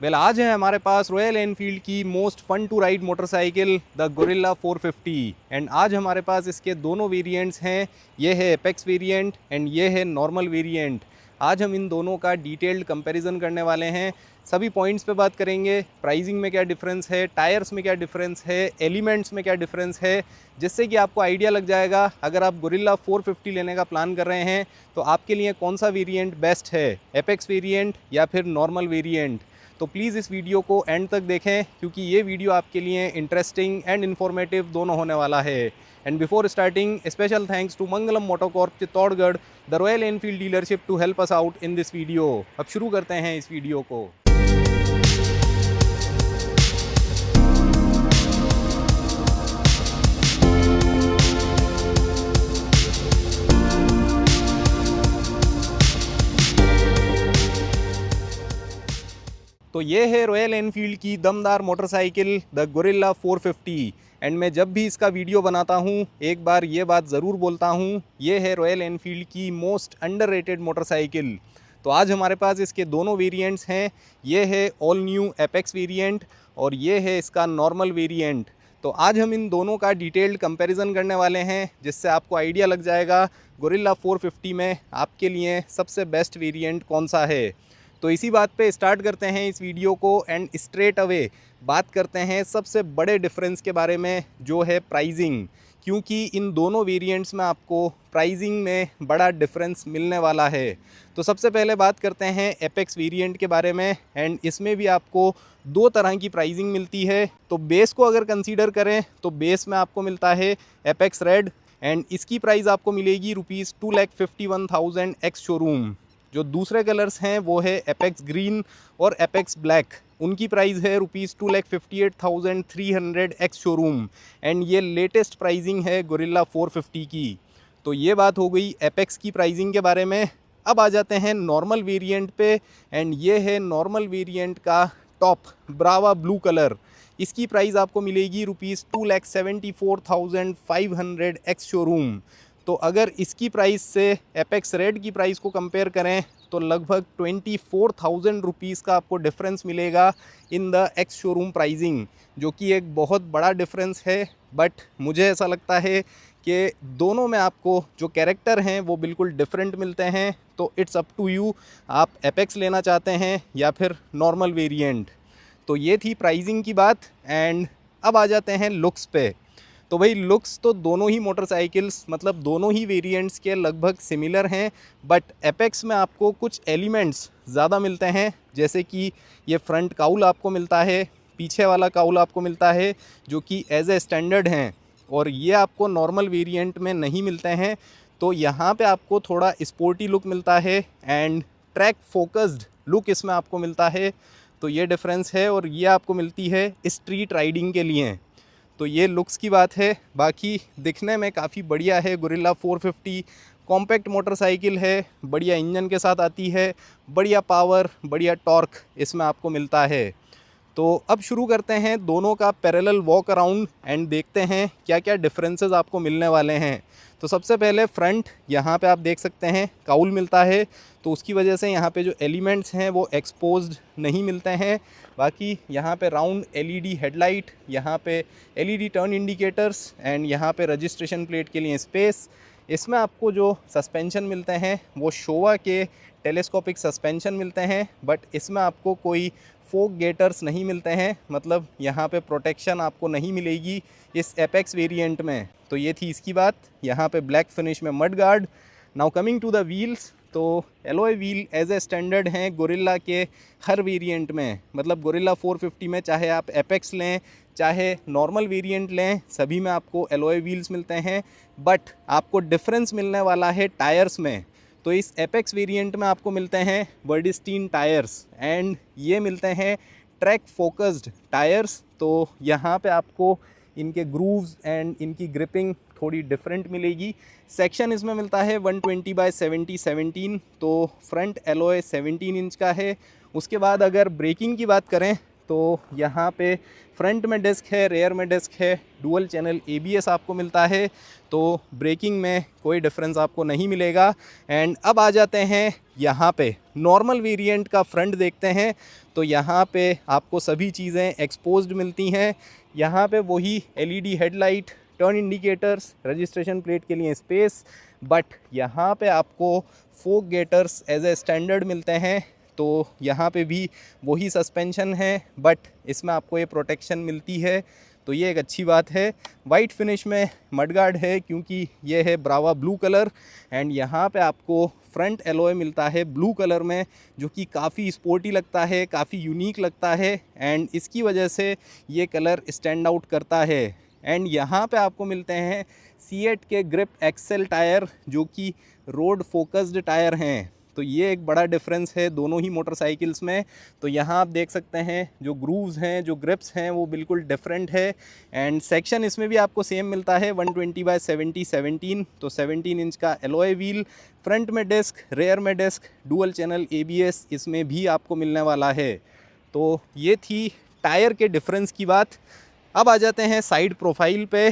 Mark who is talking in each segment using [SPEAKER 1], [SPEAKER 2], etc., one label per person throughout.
[SPEAKER 1] आज है हमारे पास रॉयल एनफील्ड की most fun to ride motorcycle the Gorilla 450 and आज हमारे पास इसके दोनों वेरिएंट्स हैं। ये है एपेक्स वेरिएंट एंड ये है नॉर्मल वेरिएंट। आज हम इन दोनों का डिटेल्ड कंपैरिजन करने वाले हैं। सभी पॉइंट्स पे बात करेंगे, प्राइसिंग में क्या डिफरेंस है, टायर्स में क्या डिफरेंस है, एलिमेंट्स में क्या डिफरेंस है, जिससे कि आपको आइडिया लग जाएगा अगर आप गोरिल्ला 450 लेने का प्लान कर रहे हैं तो आपके लिए कौन सा वेरिएंट बेस्ट है, एपेक्स वेरिएंट या फिर नॉर्मल वेरिएंट। तो प्लीज़ इस वीडियो को एंड तक देखें क्योंकि ये वीडियो आपके लिए इंटरेस्टिंग एंड इन्फॉर्मेटिव दोनों होने वाला है। And before starting special thanks to Mangalam Motocorp Chittorgarh the Royal Enfield dealership to help us out in this video. अब शुरू करते हैं इस वीडियो को। तो ये है रॉयल एनफील्ड की दमदार मोटरसाइकिल द गोरिल्ला 450 एंड मैं जब भी इसका वीडियो बनाता हूँ एक बार ये बात ज़रूर बोलता हूँ, ये है रॉयल एनफील्ड की मोस्ट अंडररेटेड मोटरसाइकिल। तो आज हमारे पास इसके दोनों वेरिएंट्स हैं। ये है ऑल न्यू एपेक्स वेरिएंट और ये है इसका नॉर्मल वेरिएंट। तो आज हम इन दोनों का डिटेल्ड कंपैरिजन करने वाले हैं जिससे आपको आइडिया लग जाएगा गोरिल्ला 450 में आपके लिए सबसे बेस्ट वेरिएंट कौन सा है। तो इसी बात पे स्टार्ट करते हैं इस वीडियो को एंड स्ट्रेट अवे बात करते हैं सबसे बड़े डिफरेंस के बारे में जो है प्राइसिंग, क्योंकि इन दोनों वेरिएंट्स में आपको प्राइसिंग में बड़ा डिफरेंस मिलने वाला है। तो सबसे पहले बात करते हैं एपेक्स वेरिएंट के बारे में एंड इसमें भी आपको दो तरह की प्राइसिंग मिलती है। तो बेस को अगर कंसीडर करें तो बेस में आपको मिलता है एपेक्स रेड एंड इसकी प्राइस आपको मिलेगी ₹2,51,000 एक्स शोरूम। जो दूसरे कलर्स हैं वो है एपेक्स ग्रीन और एपेक्स ब्लैक, उनकी प्राइस है ₹2,58,300 एक्स शोरूम एंड ये लेटेस्ट प्राइसिंग है गोरिल्ला 450 की। तो ये बात हो गई एपेक्स की प्राइसिंग के बारे में। अब आ जाते हैं नॉर्मल वेरिएंट पे एंड ये है नॉर्मल वेरिएंट का टॉप ब्रावा ब्लू कलर। इसकी प्राइस आपको मिलेगी ₹2,74,500 एक्स शोरूम। तो अगर इसकी प्राइस से एपेक्स रेड की प्राइस को कंपेयर करें तो लगभग 24,000 रुपीज़ का आपको डिफरेंस मिलेगा in the ex showroom pricing, जो कि एक बहुत बड़ा डिफरेंस है। बट मुझे ऐसा लगता है कि दोनों में आपको जो कैरेक्टर हैं वो बिल्कुल डिफरेंट मिलते हैं। तो इट्स अप टू यू, आप एपेक्स लेना चाहते हैं या फिर नॉर्मल वेरिएंट। तो ये थी प्राइसिंग की बात एंड अब आ जाते हैं लुक्स पे। तो भाई लुक्स तो दोनों ही मोटरसाइकिल्स मतलब दोनों ही वेरिएंट्स के लगभग सिमिलर हैं, बट एपेक्स में आपको कुछ एलिमेंट्स ज़्यादा मिलते हैं। जैसे कि ये फ्रंट काउल आपको मिलता है, पीछे वाला काउल आपको मिलता है जो कि एज ए स्टैंडर्ड हैं और ये आपको नॉर्मल वेरिएंट में नहीं मिलते हैं। तो यहाँ पे आपको थोड़ा स्पोर्टी लुक मिलता है एंड ट्रैक फोकस्ड लुक इसमें आपको मिलता है। तो ये डिफरेंस है और ये आपको मिलती है स्ट्रीट राइडिंग के लिए। तो ये लुक्स की बात है। बाकी दिखने में काफ़ी बढ़िया है गोरिल्ला 450, कॉम्पैक्ट मोटरसाइकिल है, बढ़िया इंजन के साथ आती है, बढ़िया पावर, बढ़िया टॉर्क इसमें आपको मिलता है। तो अब शुरू करते हैं दोनों का पैरेलल वॉक अराउंड एंड देखते हैं क्या क्या डिफरेंसेस आपको मिलने वाले हैं। तो सबसे पहले फ्रंट, यहाँ पे आप देख सकते हैं काउल मिलता है, तो उसकी वजह से यहाँ पे जो एलिमेंट्स हैं वो एक्सपोज्ड नहीं मिलते हैं। बाकी यहाँ पे राउंड एलईडी हेडलाइट, यहाँ पे एलईडी टर्न इंडिकेटर्स एंड यहाँ पे रजिस्ट्रेशन प्लेट के लिए स्पेस। इसमें आपको जो सस्पेंशन मिलते हैं वो शोवा के टेलीस्कोपिक सस्पेंशन मिलते हैं, बट इसमें आपको कोई फोक गेटर्स नहीं मिलते हैं, मतलब यहाँ पे प्रोटेक्शन आपको नहीं मिलेगी इस एपेक्स वेरिएंट में। तो ये थी इसकी बात। यहाँ पे ब्लैक फिनिश में mudguard. Now coming to the wheels, तो alloy wheel as a standard हैं गोरिल्ला के हर वेरिएंट में, मतलब गोरिल्ला 450 में चाहे आप एपेक्स लें चाहे नॉर्मल वेरिएंट लें सभी में आपको एलॉय व्हील्स मिलते हैं। बट आपको डिफरेंस मिलने वाला है टायर्स में। तो इस एपेक्स वेरिएंट में आपको मिलते हैं वर्डिस्टीन टायर्स एंड ये मिलते हैं ट्रैक फोकस्ड टायर्स। तो यहाँ पे आपको इनके ग्रूव्स एंड इनकी ग्रिपिंग थोड़ी डिफरेंट मिलेगी। सेक्शन इसमें मिलता है 120/70/17, तो फ्रंट एलॉय 17 इंच का है। उसके बाद अगर ब्रेकिंग की बात करें तो यहाँ पे फ्रंट में डिस्क है, रेयर में डिस्क है, डुअल चैनल ABS आपको मिलता है, तो ब्रेकिंग में कोई डिफरेंस आपको नहीं मिलेगा। एंड अब आ जाते हैं यहाँ पे नॉर्मल वेरिएंट का फ्रंट देखते हैं। तो यहाँ पे आपको सभी चीज़ें एक्सपोज्ड मिलती हैं। यहाँ पे वही LED headlight, turn indicators, registration plate के लिए स्पेस, बट यहाँ पे आपको फोक गेटर्स एज ए स्टैंडर्ड मिलते हैं। तो यहाँ पे भी वही सस्पेंशन है, बट इसमें आपको ये प्रोटेक्शन मिलती है, तो ये एक अच्छी बात है। वाइट फिनिश में मडगार्ड है क्योंकि ये है ब्रावा ब्लू कलर। एंड यहाँ पे आपको फ्रंट एलॉय मिलता है ब्लू कलर में, जो कि काफ़ी स्पोर्टी लगता है, काफ़ी यूनिक लगता है, एंड इसकी वजह से ये कलर स्टैंड आउट करता है। एंड यहाँ पे आपको मिलते हैं सीएट के ग्रिप एक्सेल टायर, जो कि रोड फोकस्ड टायर हैं। तो ये एक बड़ा डिफरेंस है दोनों ही मोटरसाइकिल्स में। तो यहाँ आप देख सकते हैं जो ग्रूव्स हैं, जो ग्रिप्स हैं, वो बिल्कुल डिफरेंट है। एंड सेक्शन इसमें भी आपको सेम मिलता है 120/70/17, तो 17 इंच का एलॉय व्हील, फ्रंट में डिस्क, रेयर में डिस्क, डुअल चैनल ABS इसमें भी आपको मिलने वाला है। तो ये थी टायर के डिफरेंस की बात। अब आ जाते हैं साइड प्रोफाइल पे।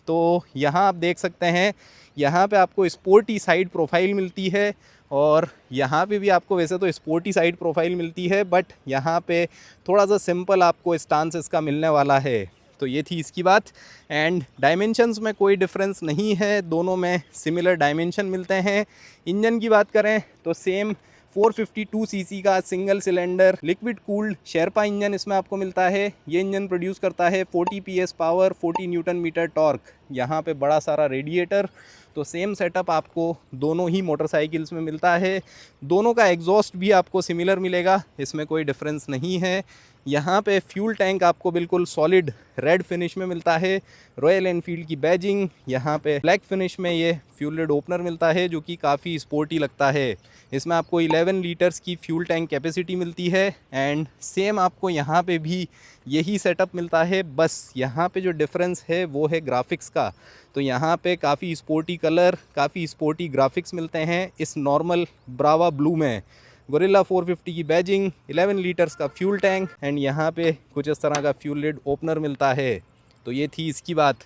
[SPEAKER 1] तो यहाँ आप देख सकते हैं, यहाँ पे आपको स्पोर्टी साइड प्रोफाइल मिलती है, और यहाँ पे भी आपको वैसे तो स्पोर्टी साइड प्रोफाइल मिलती है, बट यहाँ पे थोड़ा सा सिंपल आपको स्टांस इसका मिलने वाला है। तो ये थी इसकी बात। एंड डायमेंशंस में कोई डिफरेंस नहीं है, दोनों में सिमिलर डायमेंशन मिलते हैं। इंजन की बात करें तो सेम 452 सीसी का single cylinder liquid cooled Sherpa engine इसमें आपको मिलता है। ये इंजन प्रोड्यूस करता है 40 PS power, 40 newton metre torque. यहाँ पे बड़ा सारा रेडिएटर। तो सेम सेटअप आपको दोनों ही मोटरसाइकिल्स में मिलता है। दोनों का एग्जॉस्ट भी आपको सिमिलर मिलेगा, इसमें कोई डिफरेंस नहीं है। यहाँ पे फ्यूल टैंक आपको बिल्कुल सॉलिड रेड फिनिश में मिलता है। रॉयल एनफील्ड की बैजिंग, यहाँ पे ब्लैक फिनिश में ये फ्यूल लिड ओपनर मिलता है, जो कि काफ़ी स्पोर्टी लगता है। इसमें आपको 11 लीटर्स की फ्यूल टैंक कैपेसिटी मिलती है। एंड सेम आपको यहाँ पे भी यही सेटअप मिलता है, बस यहाँ पे जो डिफरेंस है वो है ग्राफिक्स का। तो यहाँ पे काफ़ी स्पोर्टी कलर, काफ़ी स्पोर्टी ग्राफिक्स मिलते हैं इस नॉर्मल ब्रावा ब्लू में। गोरिल्ला 450 की बैजिंग, 11 लीटर्स का फ्यूल टैंक, एंड यहाँ पे कुछ इस तरह का फ्यूल लिड ओपनर मिलता है। तो ये थी इसकी बात।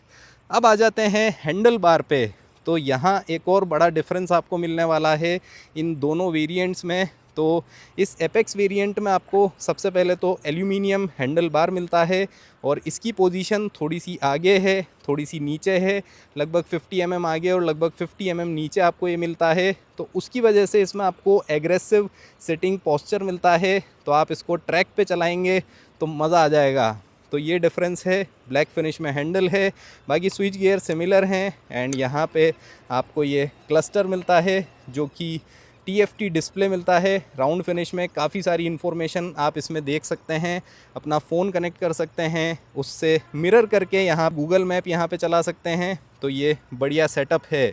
[SPEAKER 1] अब आ जाते हैं हैंडल बार पे। तो यहाँ एक और बड़ा डिफरेंस आपको मिलने वाला है इन दोनों वेरिएंट्स में। तो इस एपेक्स वेरिएंट में आपको सबसे पहले तो एल्यूमिनियम हैंडल बार मिलता है, और इसकी पोजीशन थोड़ी सी आगे है, थोड़ी सी नीचे है, लगभग 50 mm आगे और लगभग 50 mm नीचे आपको ये मिलता है। तो उसकी वजह से इसमें आपको एग्रेसिव सिटिंग पोस्चर मिलता है। तो आप इसको ट्रैक पे चलाएंगे तो मज़ा आ जाएगा। तो ये डिफरेंस है। ब्लैक फिनिश में हैंडल है, बाकी स्विच गियर सिमिलर हैं। एंड यहाँ पे आपको ये क्लस्टर मिलता है, जो कि TFT डिस्प्ले मिलता है। राउंड फिनिश में काफ़ी सारी इन्फॉर्मेशन आप इसमें देख सकते हैं, अपना फ़ोन कनेक्ट कर सकते हैं, उससे मिरर करके यहाँ गूगल मैप यहाँ पे चला सकते हैं। तो ये बढ़िया सेटअप है।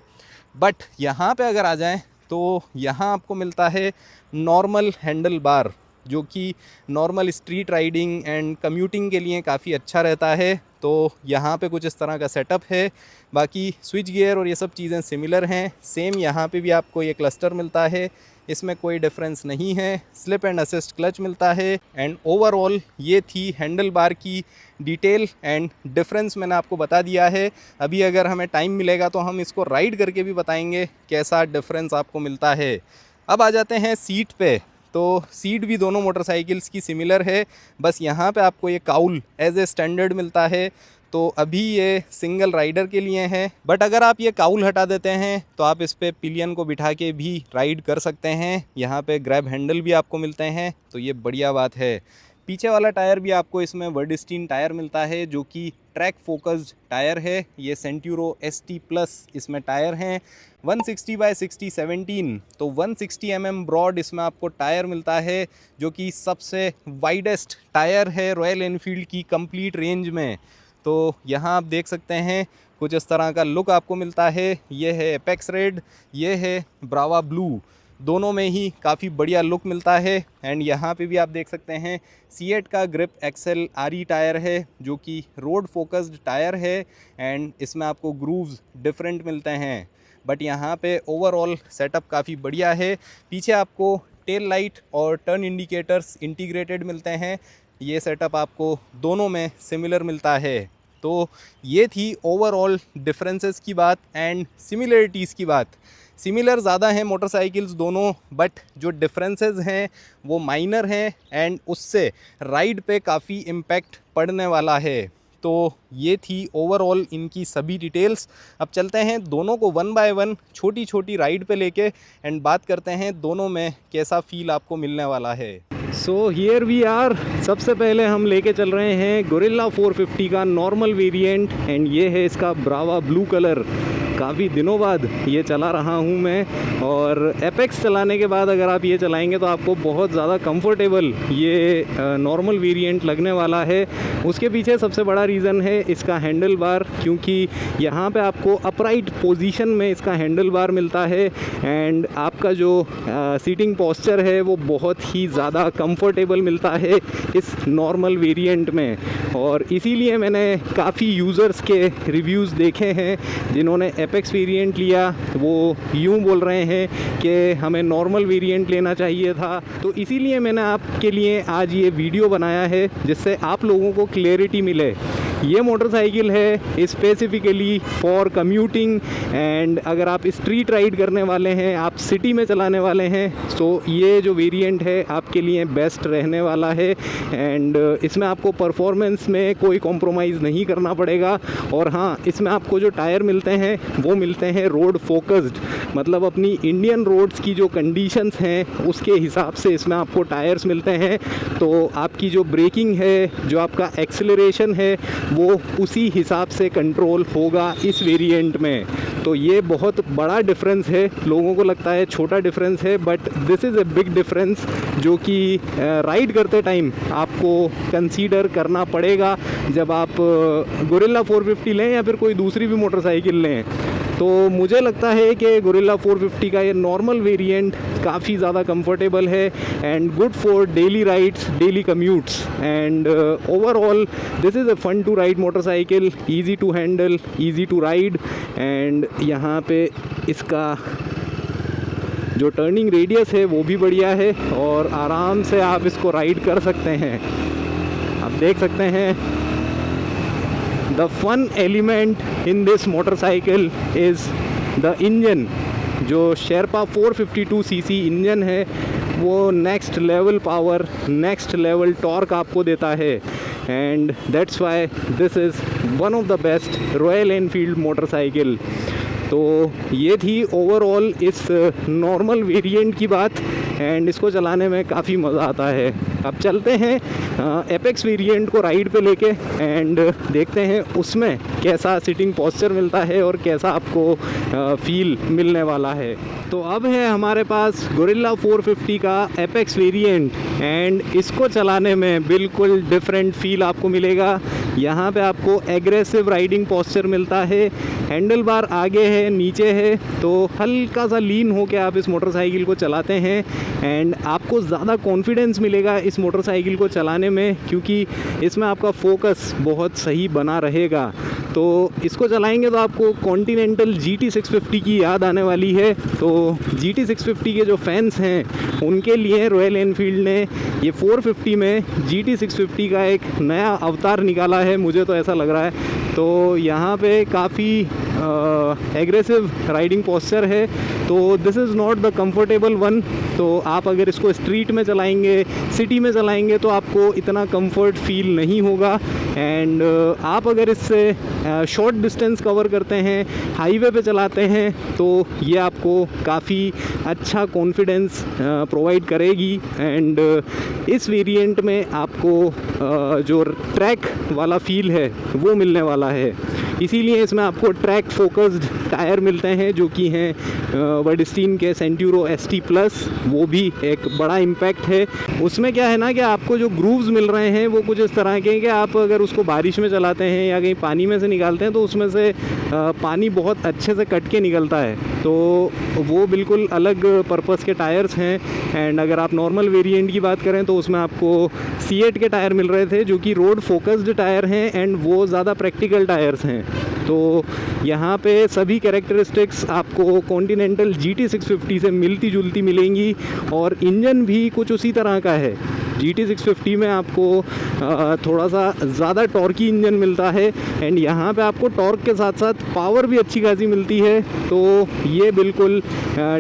[SPEAKER 1] बट यहाँ पे अगर आ जाएं तो यहाँ आपको मिलता है नॉर्मल हैंडल बार, जो कि normal street riding and commuting के लिए काफ़ी अच्छा रहता है। तो यहाँ पे कुछ इस तरह का सेटअप है। बाकी स्विच गियर और ये सब चीज़ें सिमिलर हैं। सेम यहाँ पे भी आपको ये क्लस्टर मिलता है, इसमें कोई डिफरेंस नहीं है। स्लिप एंड असिस्ट क्लच मिलता है। एंड ओवरऑल ये थी हैंडल बार की डिटेल एंड डिफरेंस मैंने आपको बता दिया है। अभी अगर हमें टाइम मिलेगा तो हम इसको राइड करके भी बताएंगे कैसा डिफरेंस आपको मिलता है। अब आ जाते हैं सीट पे। तो सीट भी दोनों मोटरसाइकिल्स की सिमिलर है, बस यहाँ पे आपको ये काउल एज ए स्टैंडर्ड मिलता है। तो अभी ये सिंगल राइडर के लिए है, बट अगर आप ये काउल हटा देते हैं तो आप इस पे पिलियन को बिठा के भी राइड कर सकते हैं। यहाँ पे ग्रैब हैंडल भी आपको मिलते हैं, तो ये बढ़िया बात है। पीछे वाला टायर भी आपको इसमें वर्डस्टीन टायर मिलता है, जो कि ट्रैक फोकस्ड टायर है। ये सेंट्यूरो ST प्लस इसमें टायर हैं। 160/60/17, तो 160 mm ब्रॉड इसमें आपको टायर मिलता है, जो कि सबसे वाइडेस्ट टायर है रॉयल एनफील्ड की कंप्लीट रेंज में। तो यहाँ आप देख सकते हैं कुछ इस तरह का लुक आपको मिलता है। ये है एपेक्स रेड, ये है ब्रावा ब्लू, दोनों में ही काफ़ी बढ़िया लुक मिलता है। एंड यहाँ पे भी आप देख सकते हैं सीएट का ग्रिप एक्सेल RE टायर है, जो कि रोड फोकस्ड टायर है। एंड इसमें आपको ग्रूव्स डिफरेंट मिलते हैं, बट यहाँ पे ओवरऑल सेटअप काफ़ी बढ़िया है। पीछे आपको टेल लाइट और टर्न इंडिकेटर्स इंटीग्रेटेड मिलते हैं। ये सेटअप आपको दोनों में सिमिलर मिलता है। तो ये थी ओवरऑल डिफरेंसेस की बात एंड सिमिलरिटीज़ की बात। सिमिलर ज़्यादा हैं मोटरसाइकिल्स दोनों, बट जो डिफरेंसेस हैं वो माइनर हैं एंड उससे राइड पे काफ़ी इम्पैक्ट पड़ने वाला है। तो ये थी ओवरऑल इनकी सभी डिटेल्स। अब चलते हैं दोनों को वन बाय वन छोटी छोटी राइड पे लेके एंड बात करते हैं दोनों में कैसा फ़ील आपको मिलने वाला है। So here we are. सबसे पहले हम लेके चल रहे हैं गोरिल्ला 450 का नॉर्मल वेरिएंट एंड ये है इसका ब्रावा ब्लू कलर। काफ़ी दिनों बाद ये चला रहा हूँ मैं, और एपेक्स चलाने के बाद अगर आप ये चलाएंगे तो आपको बहुत ज़्यादा कंफर्टेबल ये नॉर्मल वेरिएंट लगने वाला है। उसके पीछे सबसे बड़ा रीज़न है इसका हैंडल बार, क्योंकि यहाँ पे आपको अपराइट पोजीशन में इसका हैंडल बार मिलता है एंड आपका जो सीटिंग पोस्चर है वो बहुत ही ज़्यादा कंफर्टेबल मिलता है इस नॉर्मल वेरिएंट में। और इसीलिए मैंने काफ़ी यूज़र्स के रिव्यूज़ देखे हैं जिन्होंने एपेक्स वेरिएंट लिया, वो यूँ बोल रहे हैं कि हमें नॉर्मल वेरिएंट लेना चाहिए था। तो इसीलिए मैंने आपके लिए आज ये वीडियो बनाया है जिससे आप लोगों को क्लैरिटी मिले। ये मोटरसाइकिल है स्पेसिफ़िकली फॉर कम्यूटिंग एंड अगर आप स्ट्रीट राइड करने वाले हैं, आप सिटी में चलाने वाले हैं, तो ये जो वेरिएंट है आपके लिए बेस्ट रहने वाला है। एंड इसमें आपको परफॉर्मेंस में कोई कॉम्प्रोमाइज़ नहीं करना पड़ेगा। और हाँ, इसमें आपको जो टायर मिलते हैं वो मिलते हैं रोड फोकस्ड, मतलब अपनी इंडियन रोड्स की जो कंडीशंस हैं उसके हिसाब से इसमें आपको टायर्स मिलते हैं। तो आपकी जो ब्रेकिंग है, जो आपका एक्सेलरेशन है, वो उसी हिसाब से कंट्रोल होगा इस वेरिएंट में। तो ये बहुत बड़ा डिफरेंस है। लोगों को लगता है छोटा डिफरेंस है, but this is a big difference जो कि राइड करते टाइम आपको कंसीडर करना पड़ेगा जब आप गोरिल्ला 450 लें या फिर कोई दूसरी भी मोटरसाइकिल लें। तो मुझे लगता है कि गोरिल्ला 450 का ये नॉर्मल वेरिएंट काफ़ी ज़्यादा कंफर्टेबल है and good for daily rides, daily commutes and overall this is a fun to ride motorcycle, easy to handle, easy to ride. And यहाँ पे इसका जो टर्निंग रेडियस है वो भी बढ़िया है और आराम से आप इसको राइड कर सकते हैं। आप देख सकते हैं the fun element in this motorcycle is the engine। जो शेरपा 452 cc इंजन है वो next level power, next level torque आपको देता है and that's why this is one of the best royal Enfield motorcycle. तो ये थी ओवरऑल इस नॉर्मल वेरिएंट की बात एंड इसको चलाने में काफ़ी मज़ा आता है। अब चलते हैं एपेक्स वेरिएंट को राइड पे लेके एंड देखते हैं उसमें कैसा सिटिंग पोस्चर मिलता है और कैसा आपको फील मिलने वाला है। तो अब है हमारे पास गोरिल्ला 450 का एपेक्स वेरिएंट एंड इसको चलाने में बिल्कुल डिफरेंट फील आपको मिलेगा। यहाँ पे आपको एग्रेसिव राइडिंग पोस्चर मिलता है, हैंडल बार आगे है, नीचे है, तो हल्का सा लीन होके आप इस मोटरसाइकिल को चलाते हैं एंड आपको ज़्यादा कॉन्फिडेंस मिलेगा इस मोटरसाइकिल को चलाने में, क्योंकि इसमें आपका फोकस बहुत सही बना रहेगा। तो इसको चलाएंगे तो आपको कॉन्टिनेंटल GT 650 की याद आने वाली है। तो GT 650 के जो फैंस हैं उनके लिए रॉयल एनफील्ड ने ये 450 में GT 650 का एक नया अवतार निकाला है, मुझे तो ऐसा लग रहा है। तो यहाँ पे काफ़ी एग्रेसिव राइडिंग पोस्चर है, तो this is not the comfortable one. तो आप अगर इसको स्ट्रीट में चलाएंगे, सिटी में चलाएंगे तो आपको इतना कंफर्ट फील नहीं होगा एंड आप अगर इससे शॉर्ट डिस्टेंस कवर करते हैं, हाईवे पे चलाते हैं, तो ये आपको काफ़ी अच्छा कॉन्फिडेंस प्रोवाइड करेगी एंड इस वेरिएंट में आपको जो ट्रैक वाला फील है वो मिलने वाला है। इसीलिए इसमें आपको ट्रैक फोकस्ड टायर मिलते हैं जो कि हैं वर्डस्टीन के सेंट्यूरो ST प्लस, वो भी एक बड़ा इम्पैक्ट है। उसमें क्या है ना कि आपको जो ग्रूव्स मिल रहे हैं वो कुछ इस तरह के हैं कि आप अगर उसको बारिश में चलाते हैं या कहीं पानी में से निकालते हैं तो उसमें से पानी बहुत अच्छे से कट के निकलता है, तो वो बिल्कुल अलग पर्पस के टायर्स हैं। एंड अगर आप नॉर्मल वेरिएंट की बात करें तो उसमें आपको C8 के टायर मिल रहे थे जो कि रोड फोकस्ड टायर हैं एंड वो ज़्यादा प्रैक्टिकल टायर्स हैं। तो यहाँ पे सभी कैरेक्टरिस्टिक्स आपको कॉन्टिनेंटल GT 650 से मिलती जुलती मिलेंगी और इंजन भी कुछ उसी तरह का है। GT 650 में आपको थोड़ा सा ज़्यादा टॉर्की इंजन मिलता है एंड यहाँ पे आपको टॉर्क के साथ साथ पावर भी अच्छी खासी मिलती है। तो ये बिल्कुल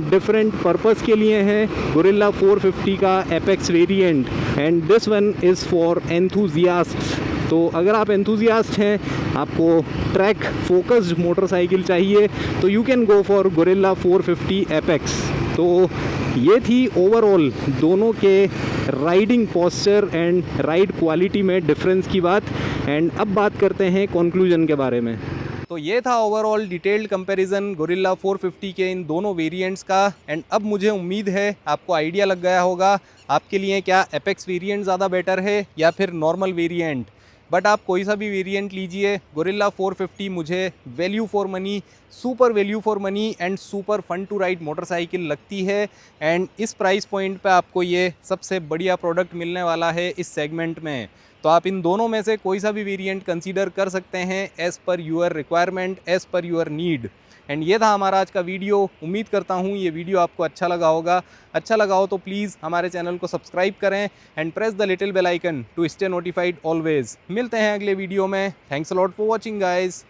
[SPEAKER 1] डिफरेंट पर्पस के लिए है गोरिल्ला 450 का apex variant and this one is for enthusiasts. तो अगर आप एंथुजियास्ट हैं, आपको ट्रैक फोकस्ड मोटरसाइकिल चाहिए, तो you can go for gorilla 450 apex. तो ये थी ओवरऑल दोनों के riding posture and ride quality में डिफरेंस की बात। एंड अब बात करते हैं कंक्लूजन के बारे में। तो ये था ओवरऑल डिटेल्ड कंपैरिजन गोरिल्ला 450 के इन दोनों वेरिएंट्स का। एंड अब मुझे उम्मीद है आपको आइडिया लग गया होगा आपके लिए क्या एपेक्स वेरिएंट ज़्यादा बेटर है या फिर नॉर्मल वेरिएंट। बट आप कोई सा भी वेरिएंट लीजिए, गोरिल्ला 450 मुझे value for money, super value for money and super fun to ride motorcycle लगती है। एंड इस प्राइस पॉइंट पे आपको ये सबसे बढ़िया प्रोडक्ट मिलने वाला है इस सेगमेंट में। तो आप इन दोनों में से कोई सा भी वेरिएंट कंसीडर कर सकते हैं as per your requirement, as per your need. And ये था हमारा आज का वीडियो। उम्मीद करता हूँ ये वीडियो आपको अच्छा लगा होगा। अच्छा लगा हो तो प्लीज़ हमारे चैनल को सब्सक्राइब करें and press the little bell icon to stay notified always. मिलते हैं अगले वीडियो में। Thanks a lot for watching guys.